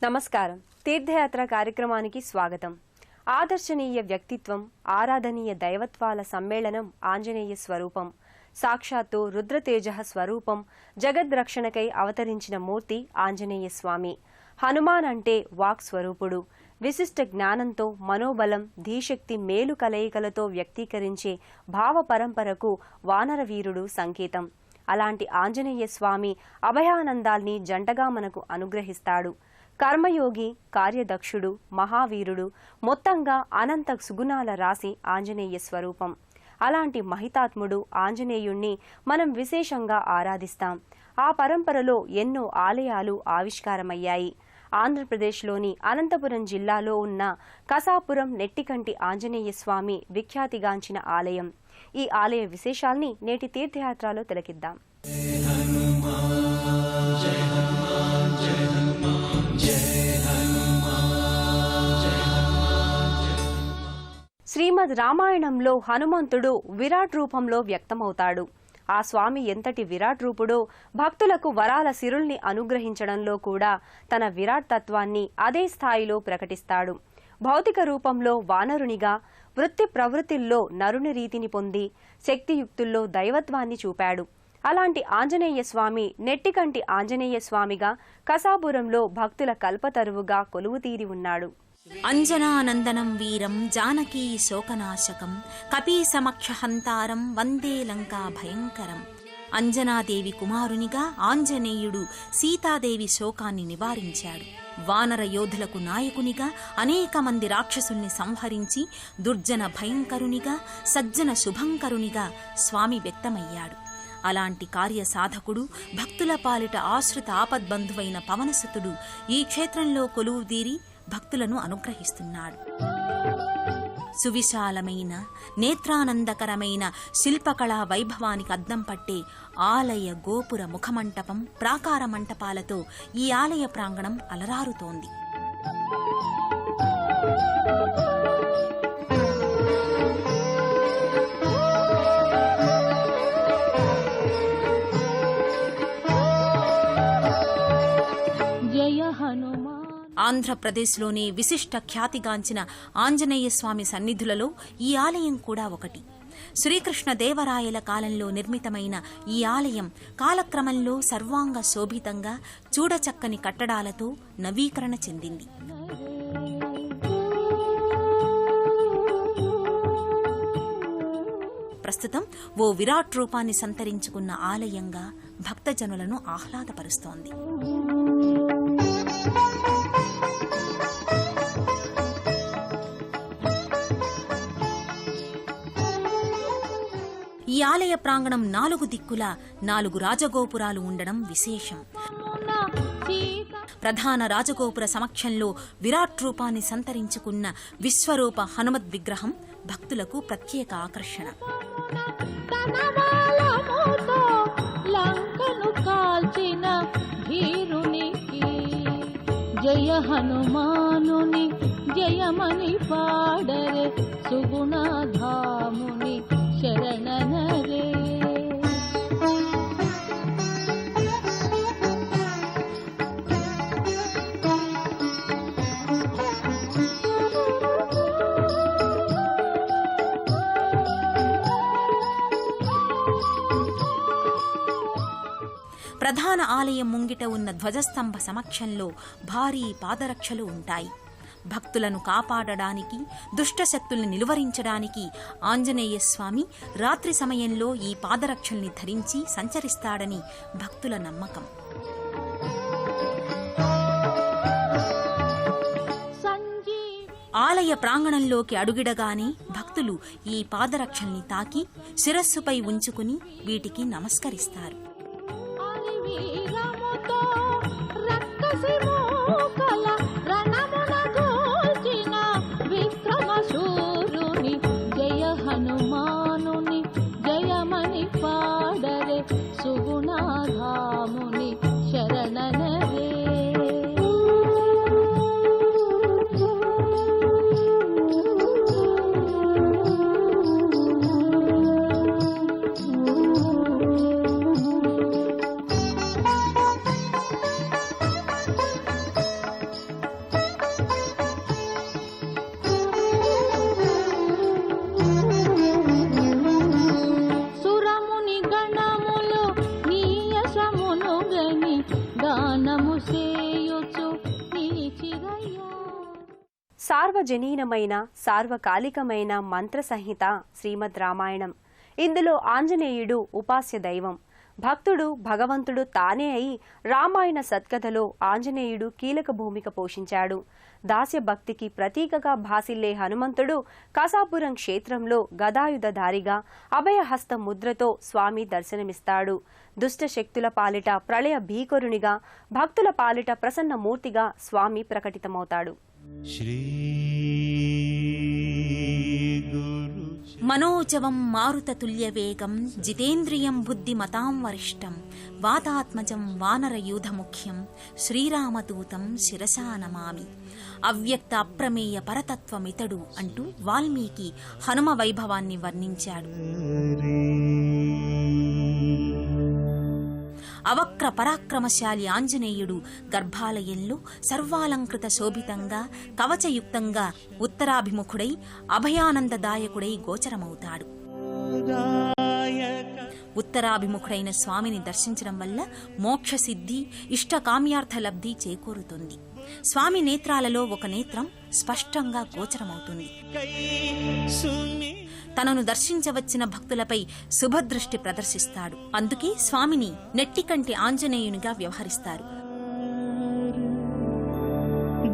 నమస్కారం. తీర్థయాత్ర కార్యక్రమానికి స్వాగతం. ఆదర్శనీయ వ్యక్తిత్వం, ఆరాధనీయ దైవత్వాల సమ్మేళనం ఆంజనేయ స్వరూపం. సాక్షాత్తు రుద్రతేజ స్వరూపం, జగద్రక్షణకై అవతరించిన మూర్తి ఆంజనేయ స్వామి. హనుమాన్ అంటే వాక్ స్వరూపుడు. విశిష్ట జ్ఞానంతో మనోబలం, ధీశక్తి మేలు కలయికలతో వ్యక్తీకరించే భావ పరంపరకు వానరవీరుడు సంకేతం. అలాంటి ఆంజనేయ స్వామి అభయానందాల్ని జంటగా మనకు అనుగ్రహిస్తాడు. కర్మయోగి, కార్యదక్షుడు, మహావీరుడు, మొత్తంగా అనంత సుగుణాల రాశి ఆంజనేయ స్వరూపం. అలాంటి మహితాత్ముడు ఆంజనేయుణ్ణి మనం విశేషంగా ఆరాధిస్తాం. ఆ పరంపరలో ఎన్నో ఆలయాలు ఆవిష్కారమయ్యాయి. ఆంధ్రప్రదేశ్లోని అనంతపురం జిల్లాలో ఉన్న కసాపురం నెట్టికంటి ఆంజనేయ స్వామి విఖ్యాతిగాంచిన ఆలయం. ఈ ఆలయ విశేషాల్ని నేటి తీర్థయాత్రలో తిలకిద్దాం. శ్రీమద్ రామాయణంలో హనుమంతుడు విరాట్ రూపంలో వ్యక్తమవుతాడు. ఆ స్వామి ఎంతటి విరాట్ రూపుడో భక్తులకు వరాల సిరుల్ని అనుగ్రహించడంలో కూడా తన విరాట్ తత్వాన్ని అదే స్థాయిలో ప్రకటిస్తాడు. భౌతిక రూపంలో వానరునిగా, వృత్తి ప్రవృత్తిల్లో నరుని రీతిని పొంది, శక్తియుక్తుల్లో దైవత్వాన్ని చూపాడు. అలాంటి ఆంజనేయ స్వామి నెట్టికంటి ఆంజనేయ స్వామిగా కసాపురంలో భక్తుల కల్పతరువుగా కొలువుతీరి ఉన్నాడు. అంజనానందనం వీరం జానకీ శోకనాశకం కపీసమక్ష హంతారం వందే లంకా భయంకరం. అంజనాదేవి కుమారునిగా ఆంజనేయుడు సీతాదేవి శోకాన్ని నివారించాడు. వానర యోధులకు నాయకునిగా అనేక మంది రాక్షసుల్ని సంహరించి దుర్జన భయంకరునిగా, సజ్జన శుభంకరునిగా స్వామి వ్యక్తమయ్యాడు. అలాంటి కార్యసాధకుడు, భక్తుల పాలిట ఆశ్రిత ఆపద్బంధువైన పవనసుతుడు ఈ క్షేత్రంలో కొలువుదీరి భక్తులను అనుగ్రహిస్తున్నాడు. సువిశాలమైన, నేత్రానందకరమైన శిల్పకళా వైభవానికి అద్దం పట్టే ఆలయ గోపుర ముఖమంటపం, ప్రాకార మంటపాలతో ఈ ఆలయ ప్రాంగణం అలరారుతోంది. ఆంధ్రప్రదేశ్లోని విశిష్ట ఖ్యాతిగాంచిన ఆంజనేయ స్వామి సన్నిధులలో ఈ ఆలయం కూడా ఒకటి. శ్రీకృష్ణదేవరాయల కాలంలో నిర్మితమైన ఈ ఆలయం కాలక్రమంలో సర్వాంగ శోభితంగా చూడచక్కని కట్టడాలతో నవీకరణ చెందింది. ప్రస్తుతం ఓ విరాట్ రూపాన్ని సంతరించుకున్న ఆలయంగా భక్తజనులను ఆహ్లాదపరుస్తోంది. ఈ ఆలయ ప్రాంగణం 4 దిక్కులా 4 రాజగోపురాలు ఉండడం విశేషం. ప్రధాన రాజగోపుర సమక్షంలో విరాట్ రూపాన్ని సంతరించుకున్న విశ్వరూప హనుమద్ విగ్రహం భక్తులకు ప్రత్యేక ఆకర్షణ. జయ హనుమానుని జయమని పాడరే సుగుణధాముని శరణనరే. ప్రధాన ఆలయం ముంగిట ఉన్న ధ్వజస్తంభ సమక్షంలో భారీ పాదరక్షలు ఉంటాయి. భక్తులను కాపాడడానికి, దుష్టశక్తుల్ని నిలువరించడానికి ఆంజనేయ స్వామి రాత్రి సమయంలో ఈ పాదరక్షల్ని ధరించి సంచరిస్తాడని భక్తుల నమ్మకం. ఆలయ ప్రాంగణంలోకి అడుగిడగానే భక్తులు ఈ పాదరక్షల్ని తాకి శిరస్సుపై ఉంచుకుని వీటికి నమస్కరిస్తారు. జయ హనుమానుని జయమని పాడరే సుగుణధాముని శరణనరే. సార్వజనీనమైన సార్వకాలికమైన మంత్ర సంహిత శ్రీమద్ రామాయణం. ఇందులో ఆంజనేయుడు ఉపాస్య దైవం. భక్తుడు భగవంతుడు తానే అయి రామాయణ సత్కథలో ఆంజనేయుడు కీలక భూమిక పోషించాడు. దాస్య భక్తికి ప్రతీకగా భాసిల్లే హనుమంతుడు కసాపురం క్షేత్రంలో గదాయుధధారిగా అభయహస్త ముద్రతో స్వామి దర్శనమిస్తాడు. దుష్ట శక్తుల పాలిట ప్రళయ భీకరునిగా, భక్తుల పాలిట ప్రసన్నమూర్తిగా స్వామి ప్రకటితమవుతాడు. మనోజవం మారుతతుల్యవేగం జితేంద్రియం బుద్ధిమతాం వరిష్టం వాతాత్మజం వానరయూధముఖ్యం శ్రీరామదూతం శిరసా నమామి. అవ్యక్త అప్రమేయ పరతత్వమితడు అంటూ వాల్మీకి హనుమ వైభవాన్ని వర్ణించాడు. అవక్ర పరాక్రమశాలి ఆంజనేయుడు గర్భాలయంలో సర్వాలంకృత శోభితంగా కవచయుక్తంగా ఉత్తరాభిముఖుడై అభయానందదాయకుడై గోచరమవుతాడు. ఉత్తరాభిముఖుడైన స్వామిని దర్శించడం వల్ల మోక్షసిద్ధి, ఇష్టకామ్యార్థ లబ్ధి చేకూరుతుంది. స్వామి నేత్రాలలో ఒక నేత్రం స్పష్టంగా గోచరమవుతుంది. తనను దర్శించవచ్చిన భక్తులపై శుభదృష్టి ప్రదర్శిస్తాడు. అందుకే స్వామిని నెట్టికంటి ఆంజనేయునిగా వ్యవహరిస్తారు.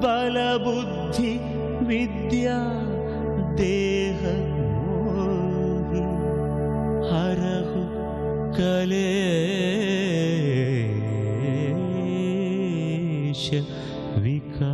బలబుద్ధి విద్యా దేహ మోహి హరహు కలేశ వికా.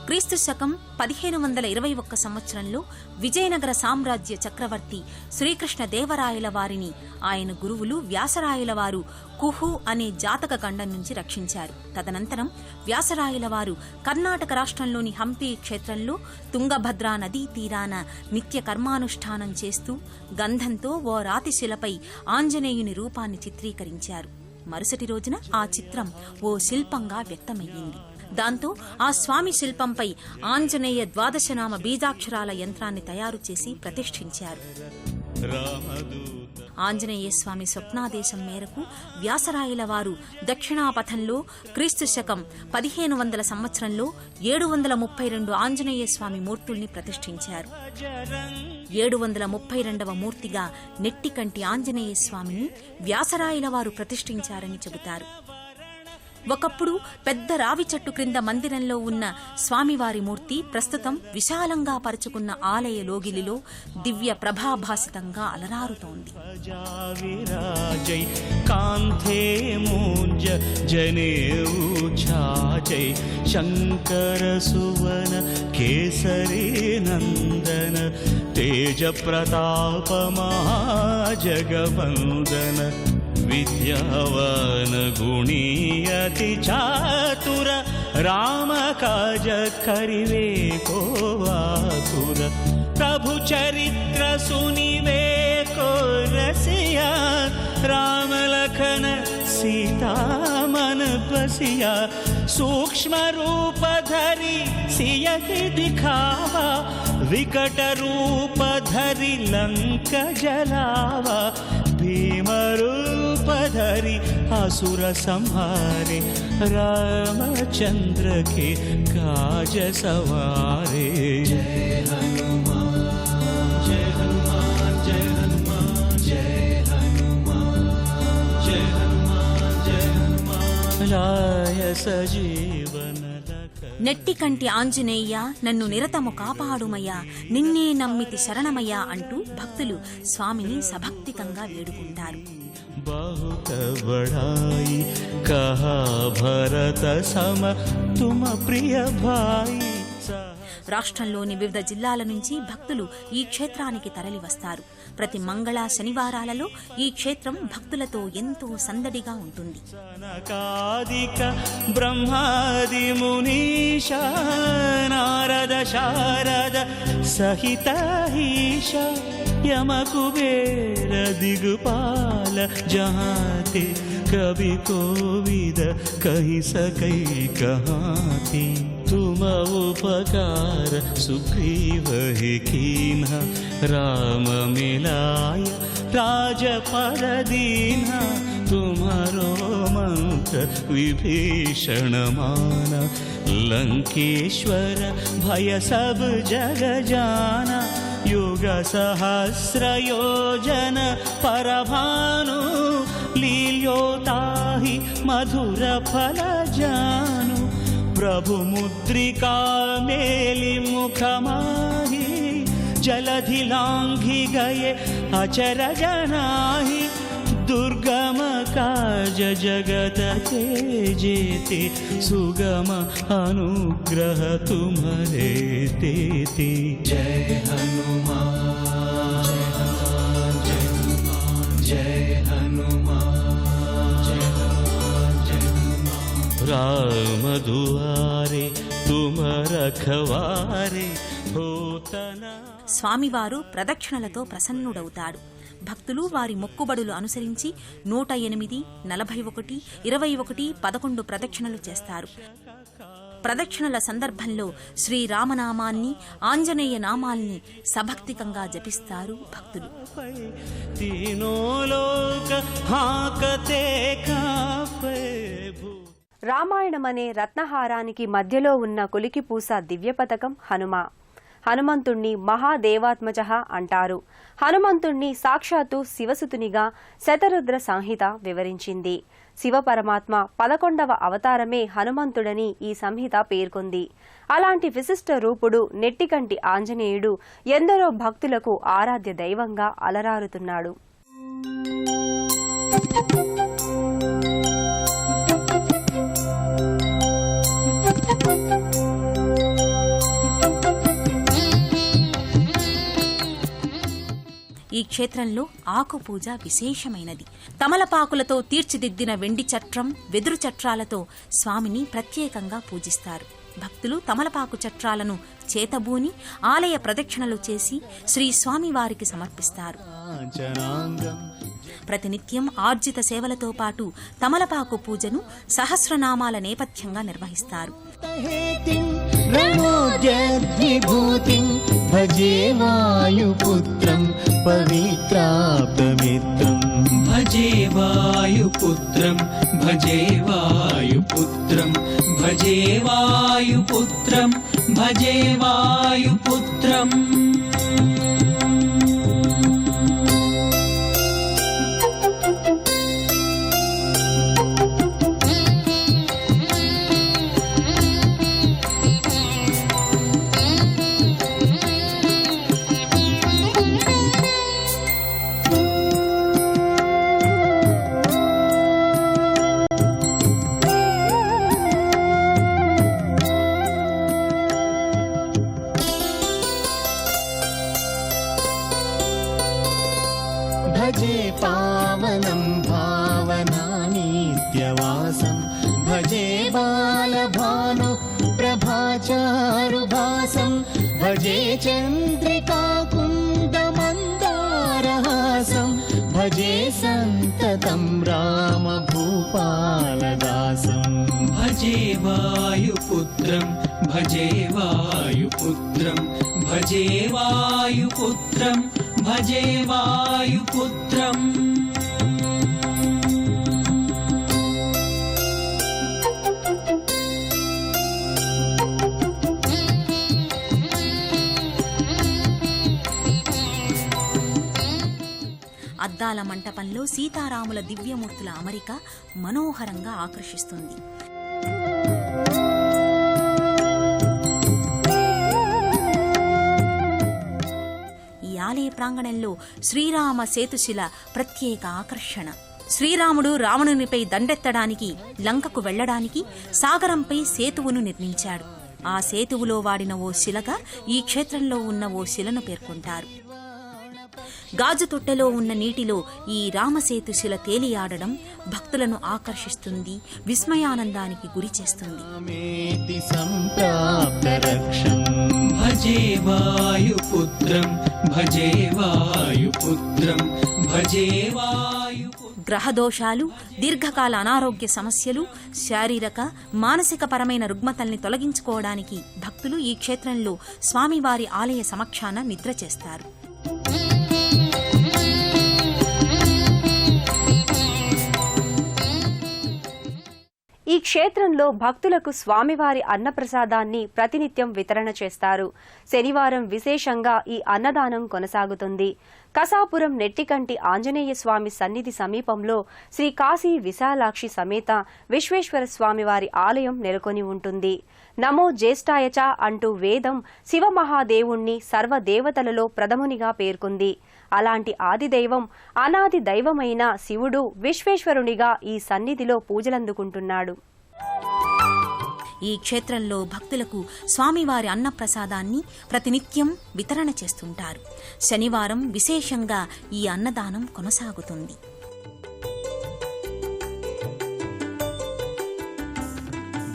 క్రీస్తు శకం 1521 సంవత్సరంలో విజయనగర సామ్రాజ్య చక్రవర్తి శ్రీకృష్ణ దేవరాయల వారిని ఆయన గురువులు వ్యాసరాయల వారు కుహు అనే జాతక గండం నుంచి రక్షించారు. తదనంతరం వ్యాసరాయల వారు కర్ణాటక రాష్ట్రంలోని హంపి క్షేత్రంలో తుంగభద్రా నదీ తీరాన నిత్య కర్మానుష్ఠానం చేస్తూ గంధంతో ఓ రాతిశిలపై ఆంజనేయుని రూపాన్ని చిత్రీకరించారు. మరుసటి రోజున ఆ చిత్రం ఓ శిల్పంగా వ్యక్తమయ్యింది. దాంతో ఆ స్వామి శిల్పంపై ఆంజనేయ ద్వాదశనామ బీజాక్షరాల యంత్రాన్ని తయారు చేసి ప్రతిష్ఠించారు. ఆంజనేయ స్వామి స్వప్నాదేశం మేరకు వ్యాసరాయల వారు దక్షిణాపథంలో క్రీస్తు శకం 1500 సంవత్సరంలో 732 ఆంజనేయ స్వామి మూర్తుల్ని ప్రతిష్ఠించారు. 732వ మూర్తిగా నెట్టికంటి ఆంజనేయ స్వామిని వ్యాసరాయల వారు ప్రతిష్ఠించారని చెబుతారు. ఒకప్పుడు పెద్ద రావి చెట్టు క్రింద మందిరంలో ఉన్న స్వామివారి మూర్తి ప్రస్తుతం విశాలంగా పరుచుకున్న ఆలయ లోగిలిలో దివ్య ప్రభాభాసితంగా అలరారుతోంది. శంకర సువన కేసరి నందన తేజ ప్రతాప మహాజగవందన విద్యావాన గుణీ అతి చాతుర రామ కాజ కరివే కో వాతుర ప్రభు చరిత్ర సునివే కో రసియా రామ లఖన సీతా मन बसिया सूक्ष्म रूप धरि सियहि दिखावा विकट रूप धरि लंक जलावा भीम रूप धरि असुर संहारे रामचंद्र के काज सवारे जय हनुमान जय हनुमान जय हनुमान जय हनुमान जय हनुमान जय हनुमान लाय सजीवन నెట్టికంటి ఆంజనేయ నన్ను నిరతము కాపాడుమయ్యా నిన్నే నమ్మితి శరణమయ్యా అంటూ భక్తులు స్వామిని సభక్తికంగా వేడుకుంటారు. बहुत बड़ाई कहा भरत सम तुम प्रिय भाई. రాష్ట్రంలోని వివిధ జిల్లాల నుంచి భక్తులు ఈ క్షేత్రానికి తరలి వస్తారు. ప్రతి మంగళ శనివారాలలో ఈ క్షేత్రం భక్తులతో ఎంతో సందడిగా ఉంటుంది. సనకాదిక బ్రహ్మాది మునీష నారద శారద సహిత ఈశ యమ కుబేర దిగ్పాల జహాతే కవి కోవిద కహి సకై కహాతే तुम तुम उपकार सुग्रीव ही कीन्हा राम मिलाय राजपद दीन्हा तुम्हारो मंत्र विभीषण माना लंकेश्वर भय सब जग जाना युग सहस्र योजन परभानु लील्योताहि मधुर फल जानु प्रभु मुद्रिका मेलि मुख माहि जलधि लांघि गए अचरज नाही दुर्गम काज जगत के जेते सुगम अनुग्रह तुम्हारे तेते। जय हनुमान जय हनुमान जय हनुमान जय हनुमान जय हनुमान। राम दुआरे तुम रखवारे होतना। స్వామివారు ప్రదక్షిణలతో ప్రసన్నుడవుతాడు. భక్తులు వారి మొక్కుబడులు అనుసరించి 108, 41, 21, 11 ప్రదక్షిణలు చేస్తారు. ప్రదక్షిణల సందర్భంలో శ్రీరామనామాన్ని, ఆంజనేయ నామాల్ని సభక్తికంగా జపిస్తారు భక్తులు. రామాయణమనే రత్నహారానికి మధ్యలో ఉన్న కొలికిపూస దివ్య పతకం హనుమ. హనుమంతుణ్ణి మహాదేవాత్మజ అంటారు. హనుమంతుణ్ణి సాక్షాత్తు శివసుతునిగా శతరుద్ర సంహిత వివరించింది. శివపరమాత్మ 11వ అవతారమే హనుమంతుడని ఈ సంహిత పేర్కొంది. అలాంటి విశిష్ట రూపుడు నెట్టికంటి ఆంజనేయుడు ఎందరో భక్తులకు ఆరాధ్య దైవంగా అలరారుతున్నాడు. ఈ క్షేత్రంలో ఆకు పూజ విశేషమైనది. తమలపాకులతో తీర్చిదిద్దిన వెండి చట్రం, వెదురు చట్రాలతో స్వామిని ప్రత్యేకంగా పూజిస్తారు. భక్తులు తమలపాకు చట్రాలను చేతబూని ఆలయ ప్రదక్షిణలు చేసి శ్రీ స్వామివారికి సమర్పిస్తారు. ప్రతినిత్యం ఆర్జిత సేవలతో పాటు తమలపాకు పూజను సహస్రనామాల నేపథ్యంగా నిర్వహిస్తారు. భజే వాయుపుత్రం పవిత్రాప్తమిత్రం భజే వాయుపుత్రం భజే వాయుపుత్రం భజే వాయుపుత్రం భజే వాయుపుత్రం. भजे पावनं भावनानित्यवासं भजे बालभानु प्रभाचारुभासं भजे चन्द्रिकाकुन्दमन्दारहासं भजे सन्ततं रामभूपालदासं भजे वायुपुत्रं भजे वायुपुत्रं भजे वायुपुत्रं भजे वायुपुत्रम्. అద్దాల మంటపంలో సీతారాముల దివ్యమూర్తుల అమరిక మనోహరంగా ఆకర్షిస్తుంది. ఈ ఆలయ ప్రాంగణంలో శ్రీరామ సేతుశిల ప్రత్యేక ఆకర్షణ. శ్రీరాముడు రావణునిపై దండెత్తడానికి, లంకకు వెళ్లడానికి సాగరంపై సేతువును నిర్మించాడు. ఆ సేతువులో వాడిన ఓ శిలగా ఈ క్షేత్రంలో ఉన్న ఓ శిలను పేర్కొంటారు. గాజు తొట్టెలో ఉన్న నీటిలో ఈ రామసేతు శిల తేలియాడడం భక్తులను ఆకర్షిస్తుంది, విస్మయానందానికి గురి చేస్తుంది. భజే వాయుపుత్రం భజే వాయుపుత్రం భజే వాయుపుత్రం. గ్రహదోషాలు, దీర్ఘకాల అనారోగ్య సమస్యలు, శారీరక మానసిక పరమైన రుగ్మతల్ని తొలగించుకోవడానికి భక్తులు ఈ క్షేత్రంలో స్వామివారి ఆలయ సమక్షాన నిద్ర చేస్తారు. ఈ క్షేత్రంలో భక్తులకు స్వామివారి అన్నప్రసాదాన్ని ప్రతినిత్యం వితరణ చేస్తారు. శనివారం విశేషంగా ఈ అన్నదానం కొనసాగుతుంది. కసాపురం నెట్టికంటి ఆంజనేయ స్వామి సన్నిధి సమీపంలో శ్రీ కాశీ విశాలాక్షి సమేత విశ్వేశ్వర స్వామివారి ఆలయం నెలకొని ఉంటుంది. నమో జ్యేష్ఠాయచ అంటూ వేదం శివమహాదేవుణ్ణి సర్వదేవతలలో ప్రథమునిగా పేర్కొంది. అలాంటి ఆదిదైవం, అనాది దైవమైన శివుడు విశ్వేశ్వరునిగా ఈ సన్నిధిలో పూజలందుకుంటున్నాడు. ఈ క్షేత్రంలో భక్తులకు స్వామివారి అన్నప్రసాదాన్ని ప్రతినిత్యం వితరణ చేస్తుంటారు. శనివారం విశేషంగా ఈ అన్నదానం కొనసాగుతుంది.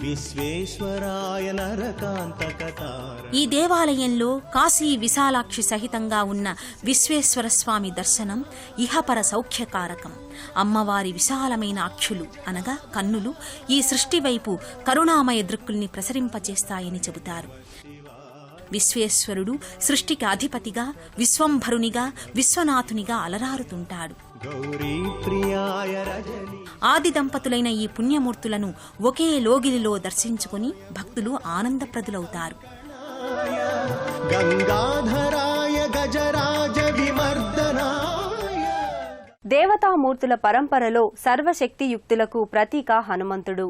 విశ్వేశ్వరాయ నరకాంతకతార. ఈ దేవాలయంలో కాశీ విశాలాక్షి సహితంగా ఉన్న విశ్వేశ్వర స్వామి దర్శనం ఇహపర సౌఖ్యకారకం. అమ్మవారి విశాలమైన అక్షులు అనగా కన్నులు ఈ సృష్టి వైపు కరుణామయ దృక్కుల్ని ప్రసరింపచేస్తాయని చెబుతారు. విశ్వేశ్వరుడు సృష్టికి అధిపతిగా, విశ్వంభరునిగా, విశ్వనాథునిగా అలరారుతుంటాడు. ఆది దంపతులైన ఈ పుణ్యమూర్తులను ఒకే లోగిలిలో దర్శించుకుని భక్తులు ఆనందప్రదులవుతారు. గంగాధరాయ గజరాజ విమర్దనాయ. దేవతామూర్తుల పరంపరలో సర్వశక్తియుక్తులకు ప్రతీక హనుమంతుడు.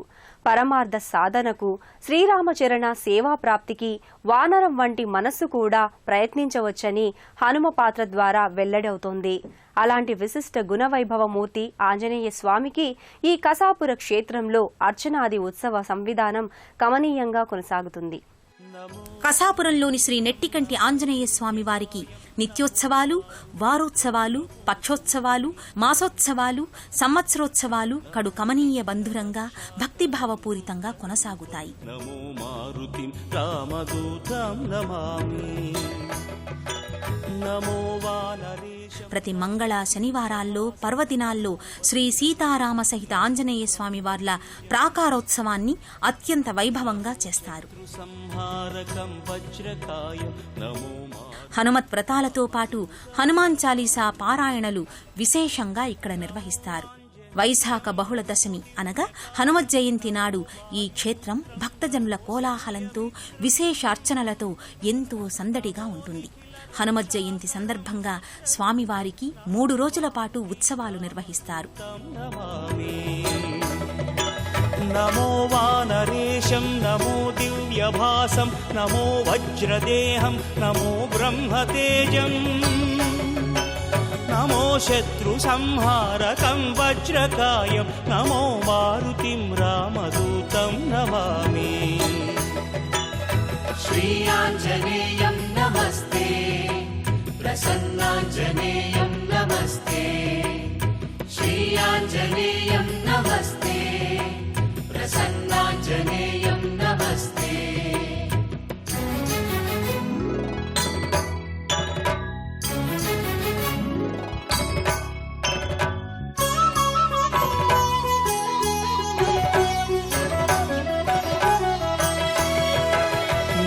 పరమార్థ సాధనకు, శ్రీరామచరణ సేవా ప్రాప్తికి వానరం వంటి మనస్సు కూడా ప్రయత్నించవచ్చని హనుమ పాత్ర ద్వారా వెల్లడవుతోంది. అలాంటి విశిష్ట గుణవైభవమూర్తి ఆంజనేయ స్వామికి ఈ కసాపుర క్షేత్రంలో అర్చనాది ఉత్సవ సంవిధానం కమనీయంగా కొనసాగుతుంది. కసాపురంలోని శ్రీ నెట్టికంటి ఆంజనేయ స్వామి వారికి నిత్యోత్సవాలు, వారోత్సవాలు, పక్షోత్సవాలు, మాసోత్సవాలు, సంవత్సరోత్సవాలు కడు కమనీయ బంధురంగా భక్తిభావపూరితంగా కొనసాగుతాయి. నమో మారుతిం రామదూతం నమామి. నమో వానరేశం. ప్రతి మంగళ శనివారాల్లో, పర్వదినాల్లో శ్రీ సీతారామ సహిత ఆంజనేయ స్వామి వార్ల ప్రాకారోత్సవాన్ని అత్యంత వైభవంగా చేస్తారు. హనుమత్ వ్రతాలతో పాటు హనుమాన్ చాలీసా పారాయణలు విశేషంగా ఇక్కడ నిర్వహిస్తారు. వైశాఖ బహుళ దశమి అనగా హనుమత్ జయంతి నాడు ఈ క్షేత్రం భక్తజనుల కోలాహలంతో, విశేష అర్చనలతో ఎంతో సందడిగా ఉంటుంది. హనుమత్ జయంతి సందర్భంగా స్వామివారికి 3 రోజుల పాటు ఉత్సవాలు నిర్వహిస్తారు. నమో వానరేశం, నమో దివ్యభాసం, నమో వజ్రదేహం, నమో బ్రహ్మతేజం, నమో శత్రు సంహారకం వజ్రకాయం, నమో మారుతిం రామదూతం నమామి. శ్రీ ఆంజనేయం నమస్తే, ప్రసన్నాంజనేయం నమస్తే, శ్రీ ఆంజనేయం నమస్తే, ప్రసన్నాంజనేయం నమస్తే.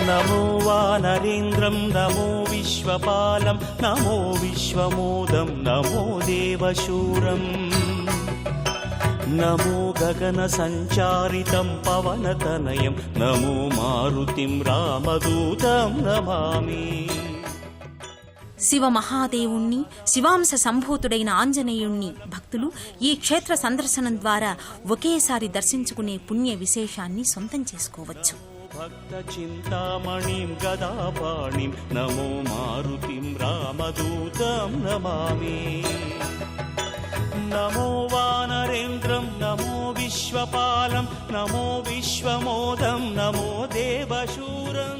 నమో వానరేంద్రం, నమో విశ్వపాలం, నమో విశ్వమోదం, నమో దేవశూరం, నమో గగన సంచారితం పవనతనయం, నమో మారుతిం రామదూతం నమామి. శివ మహాదేవుణ్ణి, శివాంశ సంభూతుడైన ఆంజనేయుణ్ణి భక్తులు ఈ క్షేత్ర సందర్శనం ద్వారా ఒకేసారి దర్శించుకునే పుణ్య విశేషాన్ని సొంతం చేసుకోవచ్చు. భక్త చింతామణిం గదాపాణిం, నమో మారుతిం రామదూతం నమామి. నమో వానరేంద్రం, నమో విశ్వపాలం, నమో విశ్వమోదం, నమో దేవశూరం.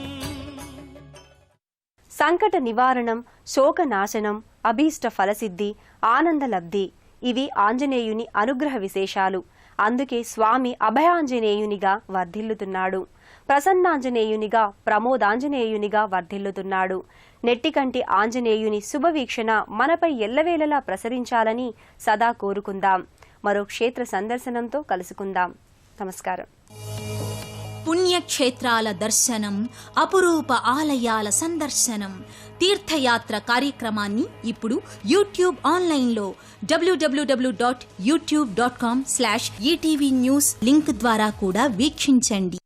సంకట నివారణం, శోకనాశనం, అభీష్ట ఫలసిద్ధి, ఆనందలబ్ధి ఇవి ఆంజనేయుని అనుగ్రహ విశేషాలు. అందుకే స్వామి అభయాంజనేయునిగా వర్ధిల్లుతున్నాడు. ప్రసన్నాంజనేయునిగా, ప్రమోదాంజనేయునిగా వర్ధిల్లుతున్నాడు. నెట్టికంటి ఆంజనేయుని శుభవీక్షణ మనపై ఎల్లవేళలా ప్రసరించాలని సదా కోరుకుందాం. మరో క్షేత్ర సందర్శనంతో కలుసుకుందాం. నమస్కారం. పుణ్యక్షేత్రాల దర్శనం, అపురూప ఆలయాల సందర్శనం, తీర్థయాత్ర కార్యక్రమాన్ని ఇప్పుడు యూట్యూబ్ ఆన్లైన్లో www.youtube.com/ETV News లింక్ ద్వారా కూడా వీక్షించండి.